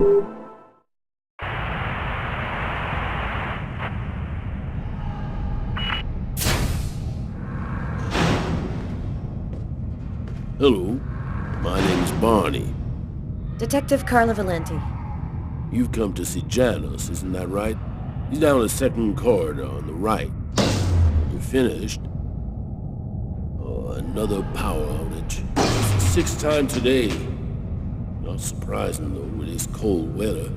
Hello, my name's Barney. Detective Carla Valenti. You've come to see Janus, isn't that right? He's down the second corridor on the right. When you're finished... Oh, another power outage. It's the sixth time today. Not surprising, though, with this cold weather.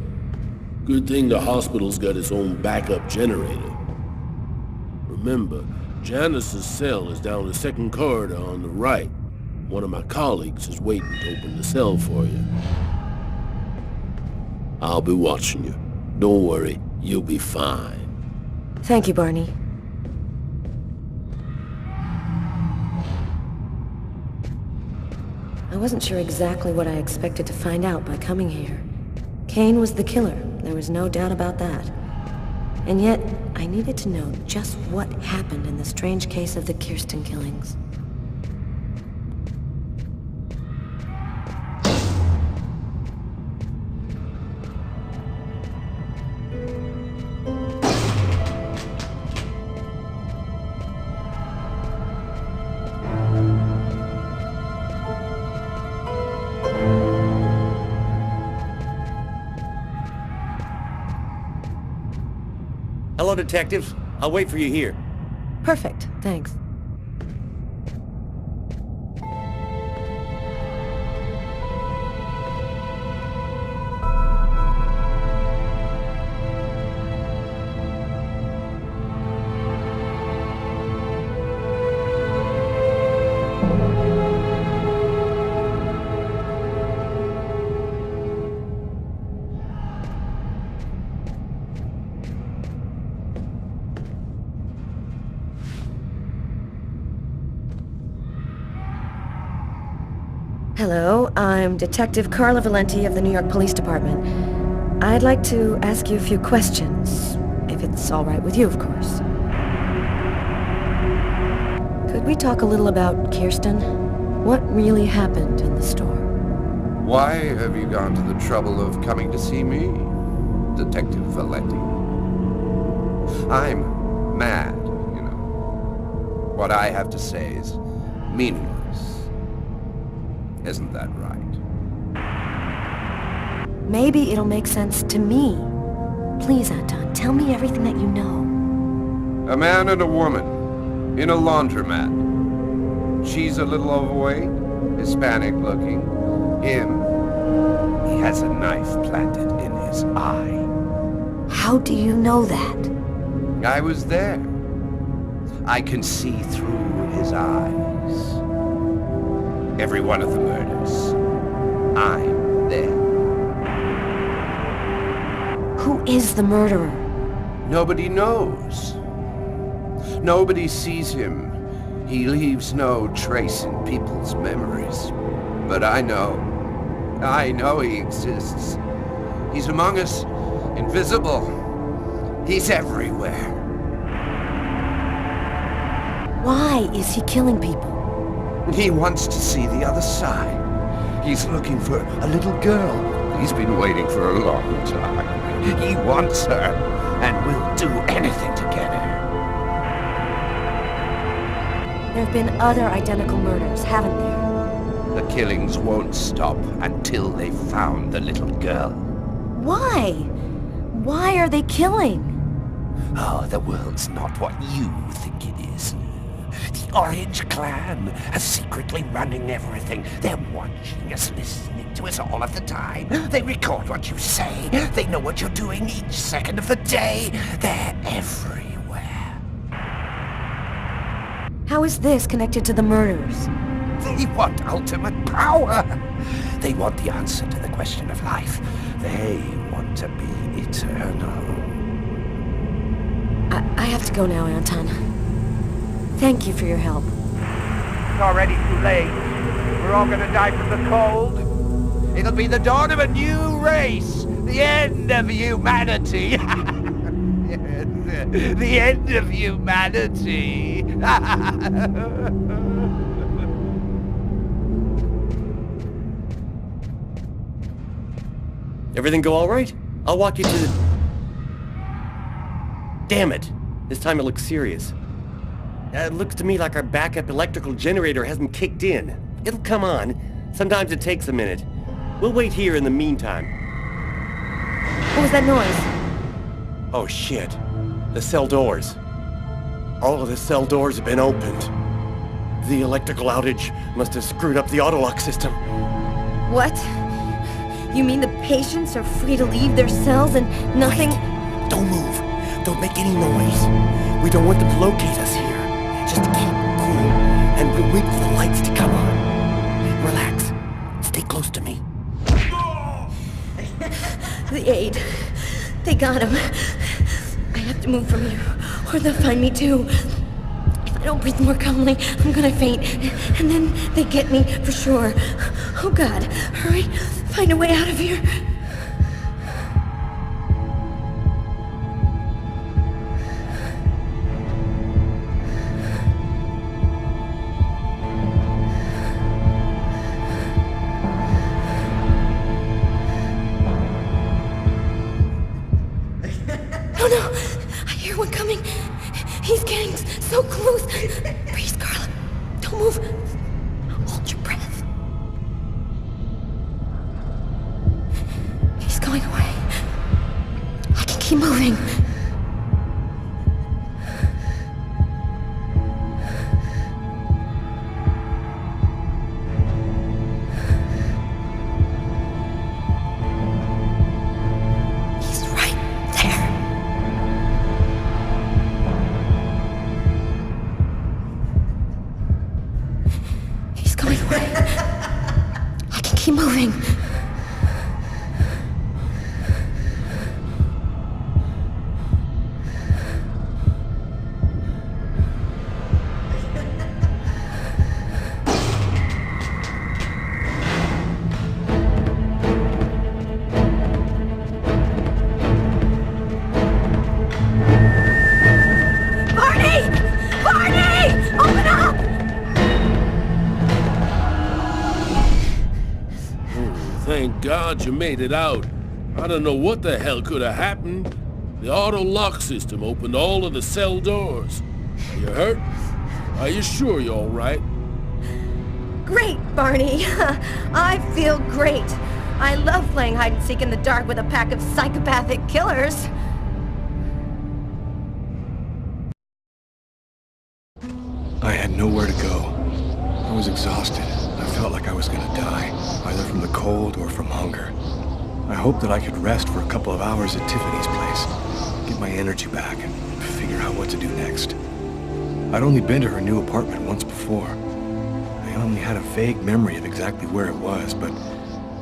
Good thing the hospital's got its own backup generator. Remember, Janus's cell is down the second corridor on the right. One of my colleagues is waiting to open the cell for you. I'll be watching you. Don't worry, you'll be fine. Thank you, Barney. I wasn't sure exactly what I expected to find out by coming here. Kane was the killer, there was no doubt about that. And yet, I needed to know just what happened in the strange case of the Kirsten killings. Hello, detectives. I'll wait for you here. Perfect, thanks. Hello, I'm Detective Carla Valenti of the New York Police Department. I'd like to ask you a few questions, if it's all right with you, of course. Could we talk a little about Kirsten? What really happened in the store? Why have you gone to the trouble of coming to see me, Detective Valenti? I'm mad, you know. What I have to say is meaningless. Isn't that right? Maybe it'll make sense to me. Please, Anton, tell me everything that you know. A man and a woman in a laundromat. She's a little overweight, Hispanic looking. Him, he has a knife planted in his eye. How do you know that? I was there. I can see through his eyes. Every one of the murders. I'm there. Who is the murderer? Nobody knows. Nobody sees him. He leaves no trace in people's memories. But I know. I know he exists. He's among us, invisible. He's everywhere. Why is he killing people? He wants to see the other side. He's looking for a little girl. He's been waiting for a long time. He wants her, and will do anything to get her. There have been other identical murders, haven't there? The killings won't stop until they've found the little girl. Why? Why are they killing? Oh, the world's not what you think it is. The Orange Clan are secretly running everything. They're watching us, listening to us all of the time. They record what you say. They know what you're doing each second of the day. They're everywhere. How is this connected to the murders? They want ultimate power. They want the answer to the question of life. They want to be eternal. I have to go now, Anton. Thank you for your help. It's already too late. We're all gonna die from the cold. It'll be the dawn of a new race. The end of humanity. The end of humanity. Everything go all right? I'll walk you to the... Damn it! This time it looks serious. It looks to me like our backup electrical generator hasn't kicked in. It'll come on. Sometimes it takes a minute. We'll wait here in the meantime. What was that noise? Oh shit. The cell doors. All of the cell doors have been opened. The electrical outage must have screwed up the autolock system. What? You mean the patients are free to leave their cells and nothing... Wait. Don't move. Don't make any noise. We don't want them to locate us here. Just keep cool, and we'll wait for the lights to come on. Relax. Stay close to me. The aide. They got him. I have to move from here, or they'll find me too. If I don't breathe more calmly, I'm gonna faint. And then they get me for sure. Oh God, hurry. Find a way out of here. Oh no! I hear one coming. He's getting so close. Breathe, Carla. Don't move. Hold your breath. He's going away. I can keep moving. Keep moving. Barney! Barney! Open up! Thank God you made it out. I don't know what the hell could have happened. The auto lock system opened all of the cell doors. You hurt? Are you sure you're all right? Great, Barney. I feel great. I love playing hide and seek in the dark with a pack of psychopathic killers. I had nowhere to go. I was exhausted. I felt like I was gonna die, either from the cold or from hunger. I hoped that I could rest for a couple of hours at Tiffany's place, get my energy back, and figure out what to do next. I'd only been to her new apartment once before. I only had a vague memory of exactly where it was, but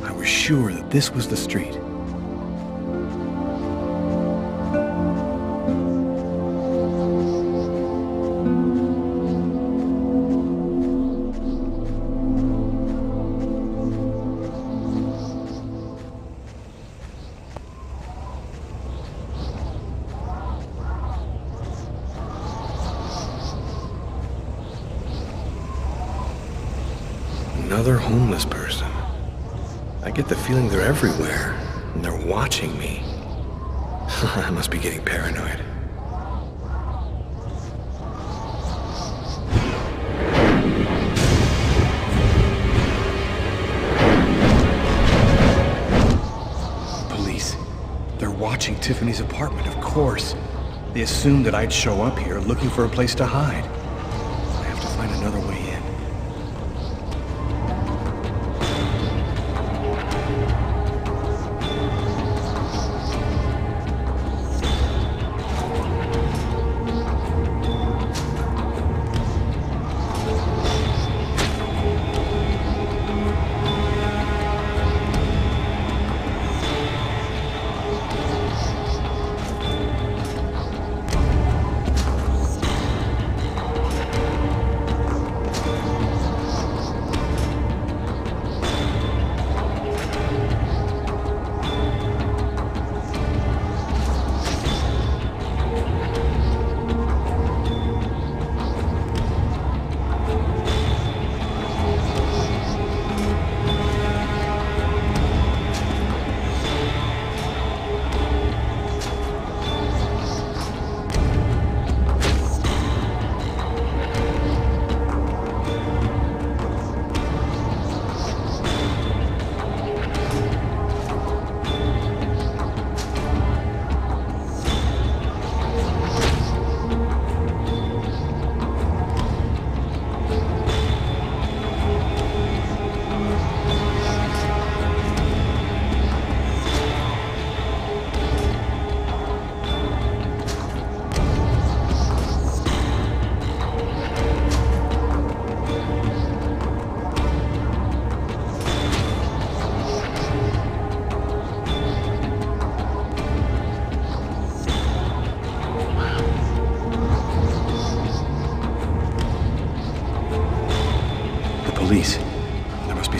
I was sure that this was the street. Another homeless person. I get the feeling they're everywhere, and they're watching me. I must be getting paranoid. Police. They're watching Tiffany's apartment, of course. They assumed that I'd show up here looking for a place to hide. I have to find another way in.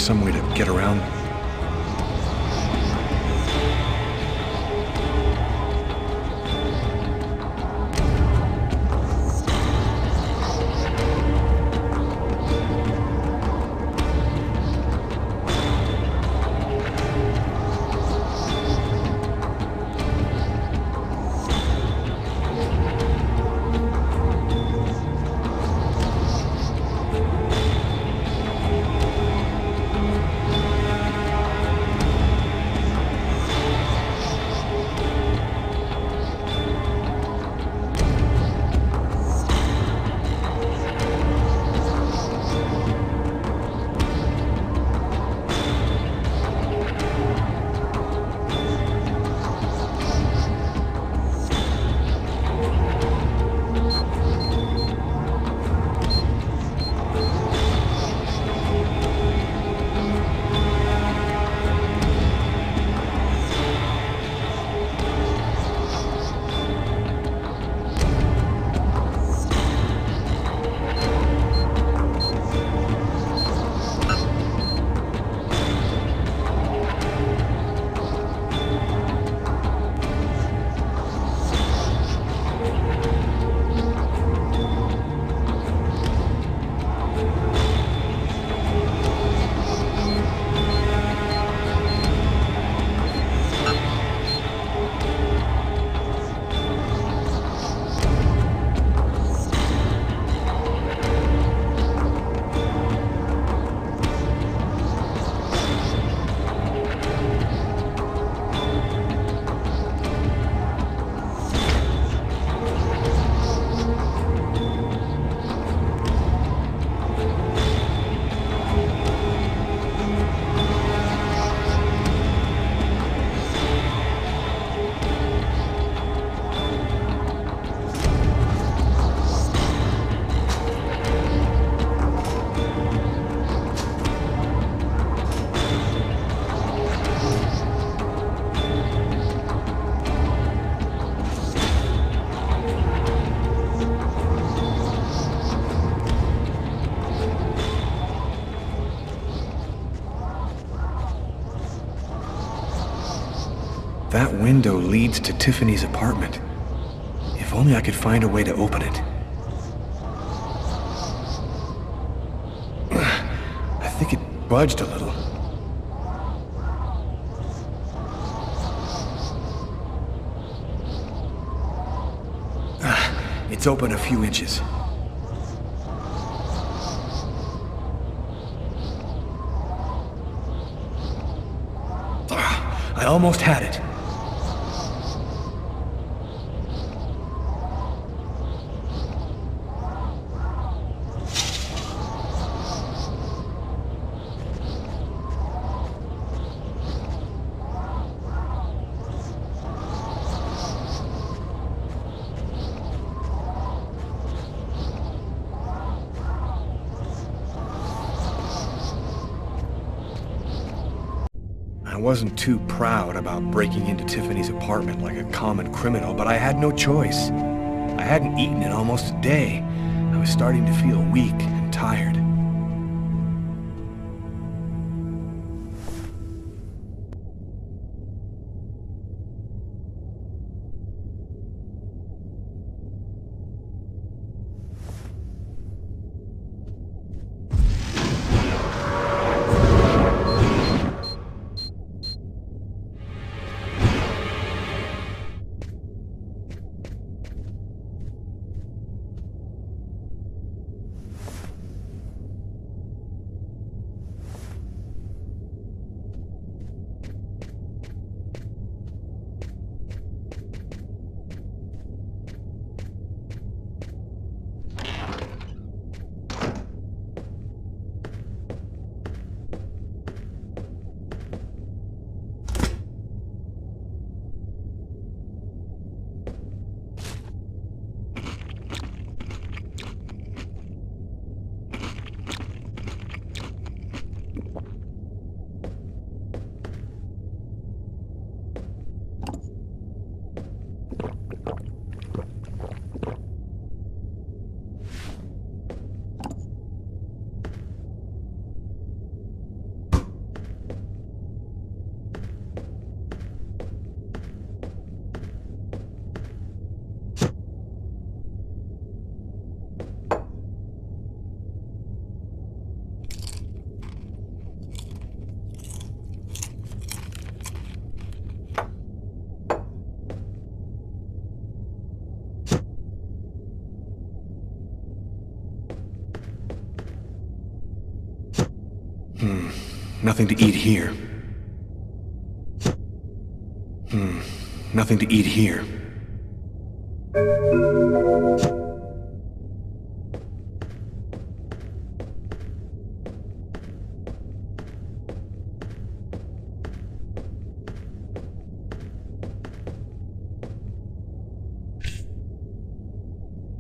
some way to get around? That window leads to Tiffany's apartment. If only I could find a way to open it. I think it budged a little. It's open a few inches. I almost had it. I wasn't too proud about breaking into Tiffany's apartment like a common criminal, but I had no choice. I hadn't eaten in almost a day. I was starting to feel weak and tired. nothing to eat here. Nothing to eat here.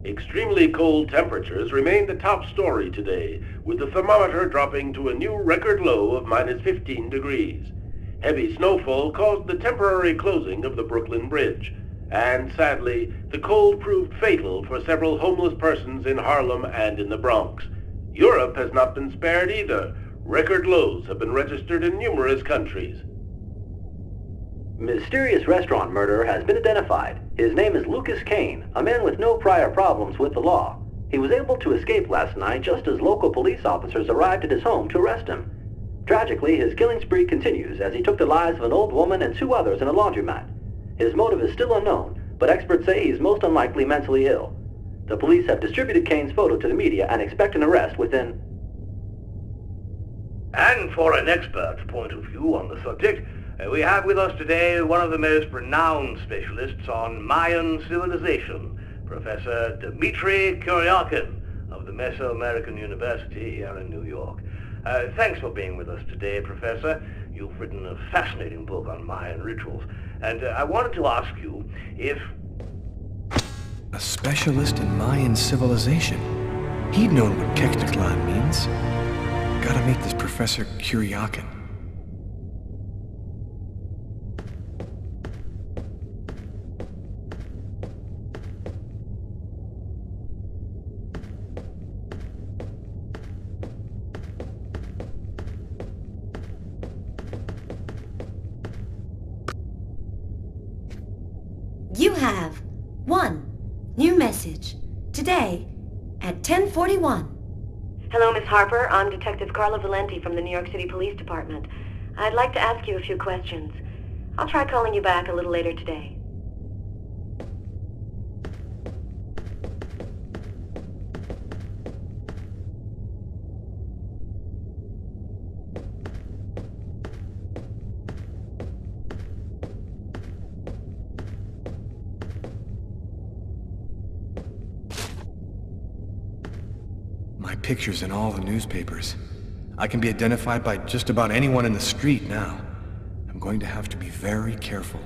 Extremely cold temperatures remain the top story today, with the thermometer dropping to a new record low of -15 degrees. Heavy snowfall caused the temporary closing of the Brooklyn Bridge, and sadly, the cold proved fatal for several homeless persons in Harlem and in the Bronx. Europe has not been spared either. Record lows have been registered in numerous countries. Mysterious restaurant murderer has been identified. His name is Lucas Kane, a man with no prior problems with the law. He was able to escape last night just as local police officers arrived at his home to arrest him. Tragically, his killing spree continues as he took the lives of an old woman and 2 others in a laundromat. His motive is still unknown, but experts say he's most unlikely mentally ill. The police have distributed Kane's photo to the media and expect an arrest within... And for an expert's point of view on the subject, we have with us today one of the most renowned specialists on Mayan civilization, Professor Dmitry Kuryakin of the Mesoamerican University here in New York. Thanks for being with us today, Professor. You've written a fascinating book on Mayan rituals, and I wanted to ask you if... A specialist in Mayan civilization? He'd known what Kekteklan means. Gotta meet this Professor Kuryakin. You have one new message today at 10:41. Hello, Miss Harper. I'm Detective Carla Valenti from the New York City Police Department. I'd like to ask you a few questions. I'll try calling you back a little later today. My picture's in all the newspapers. I can be identified by just about anyone in the street now. I'm going to have to be very careful.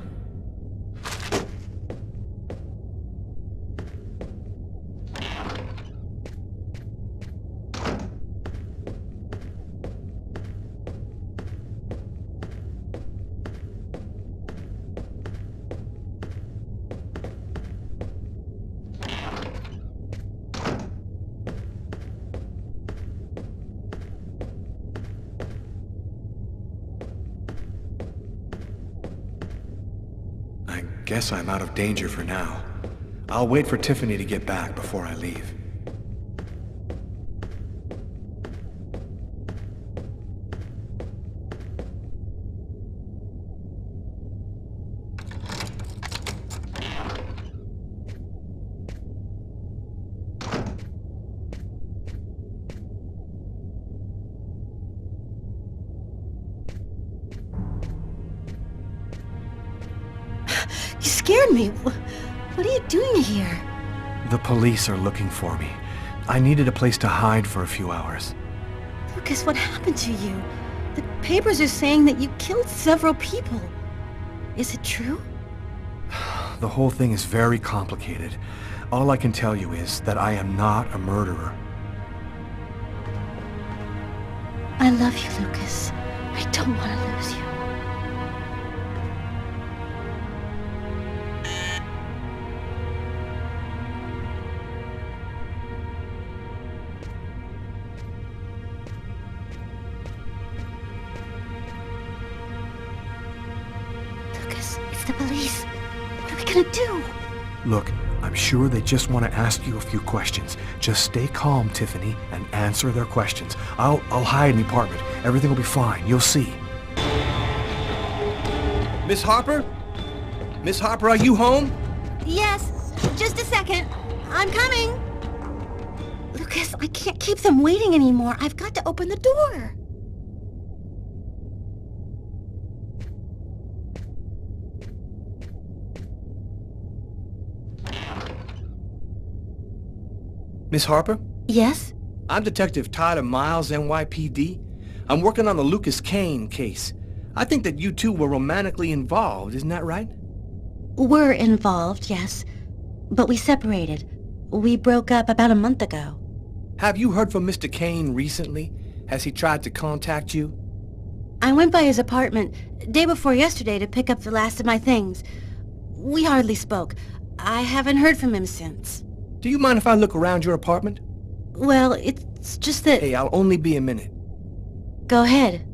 Guess I'm out of danger for now. I'll wait for Tiffany to get back before I leave. You scared me. What are you doing here? The police are looking for me. I needed a place to hide for a few hours. Lucas, what happened to you? The papers are saying that you killed several people. Is it true? The whole thing is very complicated. All I can tell you is that I am not a murderer. I love you, Lucas. I don't want to lose you. Lucas, it's the police. What are we gonna do? Look, I'm sure they just want to ask you a few questions. Just stay calm, Tiffany, and answer their questions. I'll hide in the apartment. Everything will be fine. You'll see. Miss Harper? Miss Harper, are you home? Yes, just a second. I'm coming. Lucas, I can't keep them waiting anymore. I've got to open the door. Miss Harper? Yes? I'm Detective Tyler Miles, NYPD. I'm working on the Lucas Kane case. I think that you two were romantically involved, isn't that right? We're involved, yes. But we separated. We broke up about a month ago. Have you heard from Mr. Kane recently? Has he tried to contact you? I went by his apartment day before yesterday to pick up the last of my things. We hardly spoke. I haven't heard from him since. Do you mind if I look around your apartment? Well, it's just that... Hey, I'll only be a minute. Go ahead.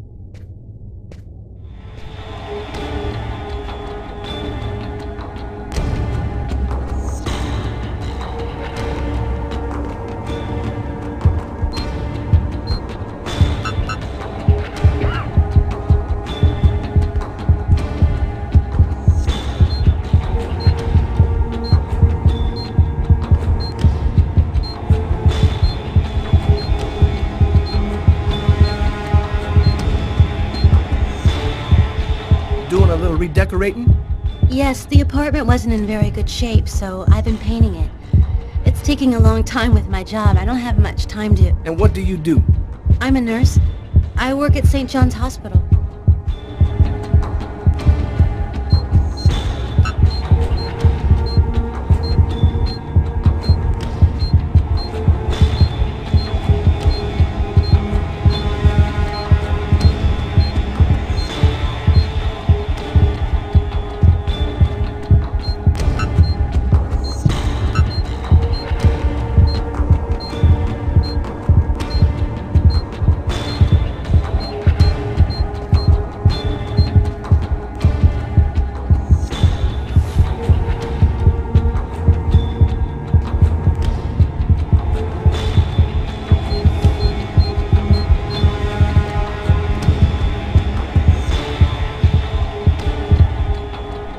Doing a little redecorating? Yes, the apartment wasn't in very good shape, so I've been painting it. It's taking a long time with my job. I don't have much time to... And what do you do? I'm a nurse. I work at St. John's Hospital.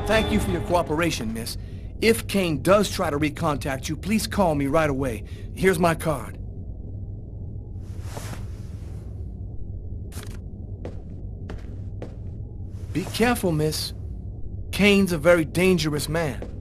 Thank you for your cooperation, miss. If Kane does try to recontact you, please call me right away. Here's my card. Be careful, miss. Kane's a very dangerous man.